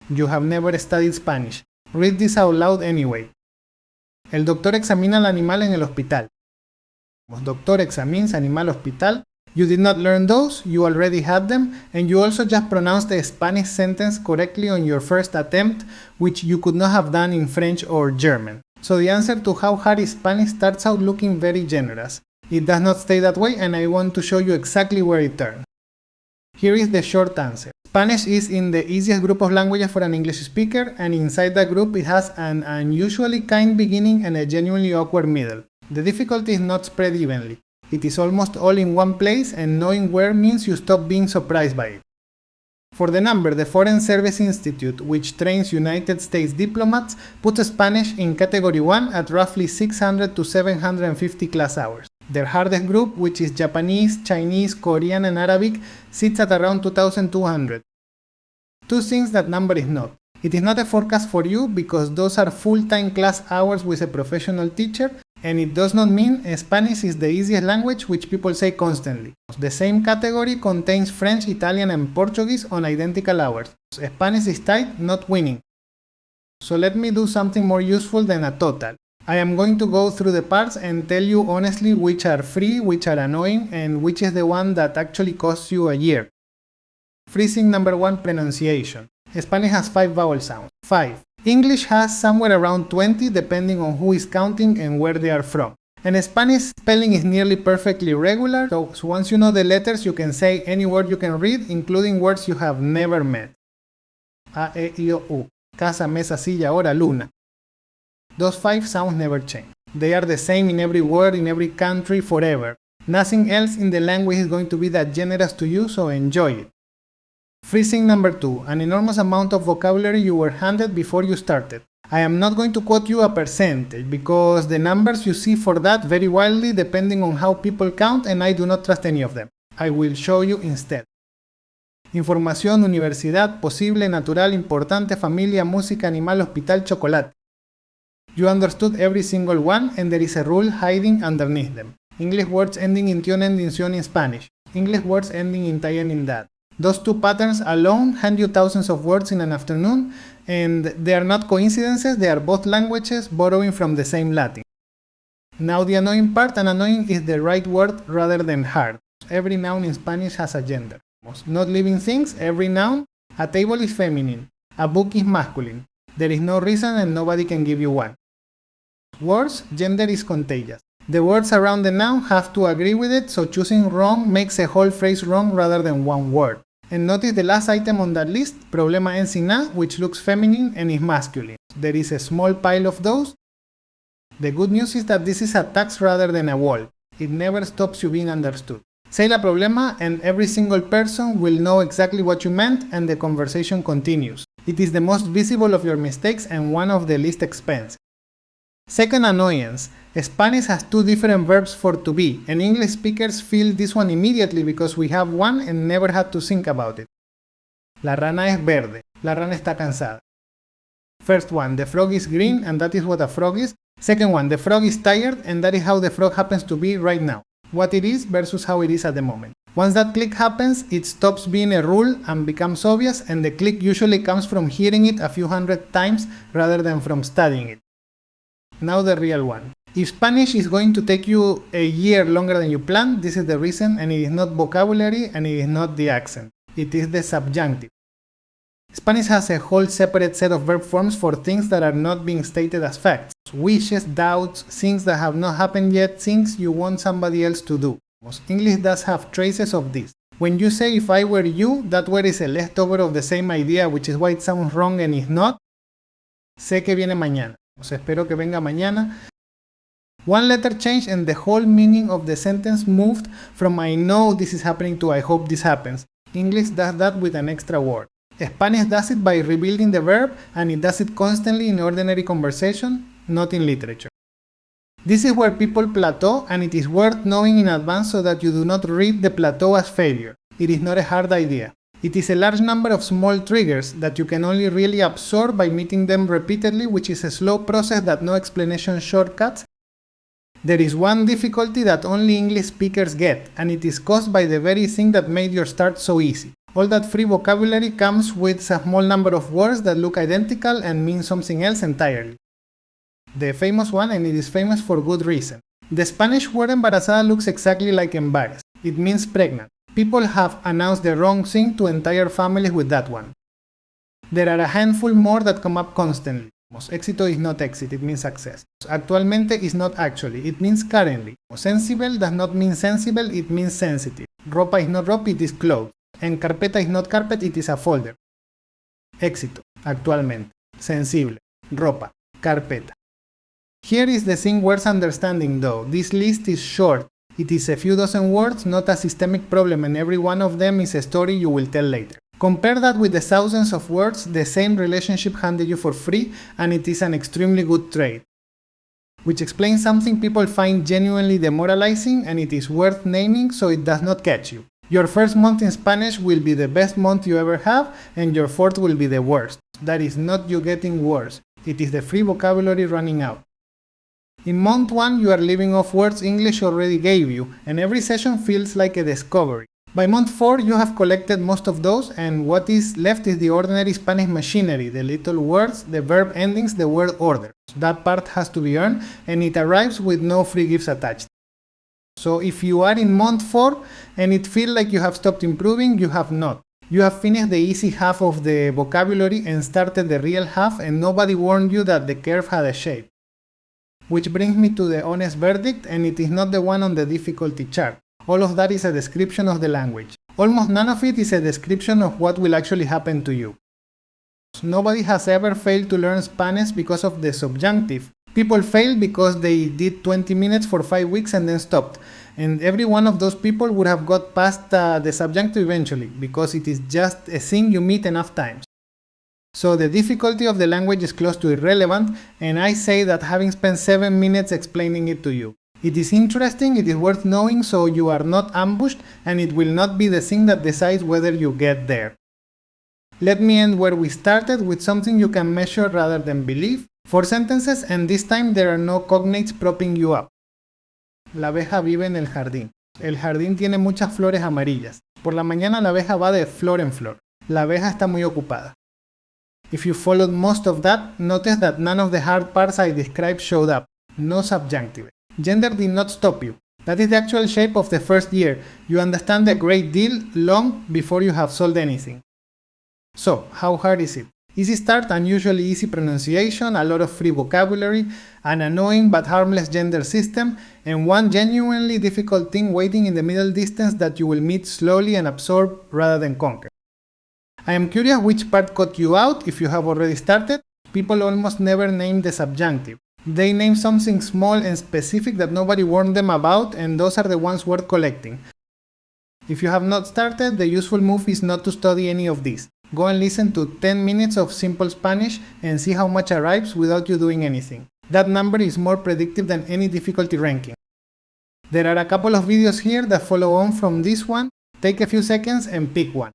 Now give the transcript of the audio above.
You have never studied Spanish. Read this out loud anyway. El doctor examina al animal en el hospital. Doctor examines animal hospital. You did not learn those, you already had them, and you also just pronounced the Spanish sentence correctly on your first attempt, which you could not have done in French or German. So the answer to how hard is Spanish starts out looking very generous. It does not stay that way, and I want to show you exactly where it turns. Here is the short answer. Spanish is in the easiest group of languages for an English speaker, and inside that group it has an unusually kind beginning and a genuinely awkward middle. The difficulty is not spread evenly. It is almost all in one place, and knowing where means you stop being surprised by it. For the number, the Foreign Service Institute, which trains United States diplomats, puts Spanish in Category 1 at roughly 600 to 750 class hours. Their hardest group, which is Japanese, Chinese, Korean, and Arabic, sits at around 2,200. Two things that number is not. It is not a forecast for you because those are full-time class hours with a professional teacher, and it does not mean Spanish is the easiest language, which people say constantly. The same category contains French, Italian, and Portuguese on identical hours. Spanish is tied, not winning. So let me do something more useful than a total. I am going to go through the parts and tell you honestly which are free, which are annoying, and which is the one that actually costs you a year. Freezing number 1, pronunciation. Spanish has 5 vowel sounds. 5. English has somewhere around 20 depending on who is counting and where they are from. And Spanish spelling is nearly perfectly regular, so once you know the letters you can say any word you can read, including words you have never met. A, E, I, O, U. Casa, mesa, silla, hora, luna. Those 5 sounds never change. They are the same in every word, in every country, forever. Nothing else in the language is going to be that generous to you, so enjoy it. Freezing number 2, an enormous amount of vocabulary you were handed before you started. I am not going to quote you a percentage, because the numbers you see for that vary wildly depending on how people count, and I do not trust any of them. I will show you instead. Información, universidad, posible, natural, importante, familia, música, animal, hospital, chocolate. You understood every single one, and there is a rule hiding underneath them. English words ending in tion and in in Spanish. English words ending in tie and in that. Those 2 patterns alone hand you thousands of words in an afternoon, and they are not coincidences, they are both languages borrowing from the same Latin. Now the annoying part, and annoying is the right word rather than hard. Every noun in Spanish has a gender. Not living things, every noun. A table is feminine. A book is masculine. There is no reason and nobody can give you one. Words, gender is contagious. The words around the noun have to agree with it, so choosing wrong makes a whole phrase wrong rather than one word. And notice the last item on that list, problema ends in a, which looks feminine and is masculine. There is a small pile of those. The good news is that this is a tax rather than a wall. It never stops you being understood. Say la problema and every single person will know exactly what you meant, and the conversation continues. It is the most visible of your mistakes and one of the least expensive. Second annoyance. Spanish has 2 different verbs for to be, and English speakers feel this one immediately because we have one and never had to think about it. La rana es verde. La rana está cansada. First one, the frog is green, and that is what a frog is. Second one, the frog is tired, and that is how the frog happens to be right now. What it is versus how it is at the moment. Once that click happens, it stops being a rule and becomes obvious, and the click usually comes from hearing it a few hundred times rather than from studying it. Now the real one. If Spanish is going to take you a year longer than you planned, this is the reason, and it is not vocabulary and it is not the accent. It is the subjunctive. Spanish has a whole separate set of verb forms for things that are not being stated as facts. Wishes, doubts, things that have not happened yet, things you want somebody else to do. English does have traces of this. When you say if I were you, that word is a leftover of the same idea, which is why it sounds wrong and is not. Sé que viene mañana. Espero que venga mañana. One letter change and the whole meaning of the sentence moved from I know this is happening to I hope this happens. English does that with an extra word. Spanish does it by rebuilding the verb, and it does it constantly in ordinary conversation, not in literature. This is where people plateau, and it is worth knowing in advance so that you do not read the plateau as failure. It is not a hard idea. It is a large number of small triggers that you can only really absorb by meeting them repeatedly, which is a slow process that no explanation shortcuts. There is one difficulty that only English speakers get, and it is caused by the very thing that made your start so easy. All that free vocabulary comes with a small number of words that look identical and mean something else entirely. The famous one, and it is famous for good reason. The Spanish word embarazada looks exactly like embarrassed. It means pregnant. People have announced the wrong thing to entire families with that one. There are a handful more that come up constantly. Éxito is not exit, it means success. Actualmente is not actually, it means currently. Sensible does not mean sensible, it means sensitive. Ropa is not ropa, it is clothes. And carpeta is not carpet, it is a folder. Éxito, actualmente. Sensible, ropa, carpeta. Here is the thing worth understanding though. This list is short. It is a few dozen words, not a systemic problem, and every one of them is a story you will tell later. Compare that with the thousands of words the same relationship handed you for free, and it is an extremely good trade. Which explains something people find genuinely demoralizing, and it is worth naming so it does not catch you. Your first month in Spanish will be the best month you ever have, and your fourth will be the worst. That is not you getting worse. It is the free vocabulary running out. In month 1, you are living off words English already gave you, and every session feels like a discovery. By month 4, you have collected most of those, and what is left is the ordinary Spanish machinery, the little words, the verb endings, the word order. That part has to be earned, and it arrives with no free gifts attached. So if you are in month 4 and it feels like you have stopped improving, you have not. You have finished the easy half of the vocabulary and started the real half, and nobody warned you that the curve had a shape. Which brings me to the honest verdict, and it is not the one on the difficulty chart. All of that is a description of the language. Almost none of it is a description of what will actually happen to you. Nobody has ever failed to learn Spanish because of the subjunctive. People fail because they did 20 minutes for 5 weeks and then stopped. And every one of those people would have got past the subjunctive eventually, because it is just a thing you meet enough times. So the difficulty of the language is close to irrelevant, and I say that having spent 7 minutes explaining it to you. It is interesting, it is worth knowing, so you are not ambushed, and it will not be the thing that decides whether you get there. Let me end where we started, with something you can measure rather than believe. 4 sentences, and this time there are no cognates propping you up. La abeja vive en el jardín. El jardín tiene muchas flores amarillas. Por la mañana la abeja va de flor en flor. La abeja está muy ocupada. If you followed most of that, notice that none of the hard parts I described showed up. No subjunctive. Gender did not stop you. That is the actual shape of the first year. You understand a great deal long before you have solved anything. So, how hard is it? Easy start, unusually easy pronunciation, a lot of free vocabulary, an annoying but harmless gender system, and one genuinely difficult thing waiting in the middle distance that you will meet slowly and absorb rather than conquer. I am curious which part caught you out if you have already started. People almost never name the subjunctive. They name something small and specific that nobody warned them about, and those are the ones worth collecting. If you have not started, the useful move is not to study any of these. Go and listen to 10 minutes of simple Spanish and see how much arrives without you doing anything. That number is more predictive than any difficulty ranking. There are a couple of videos here that follow on from this one. Take a few seconds and pick one.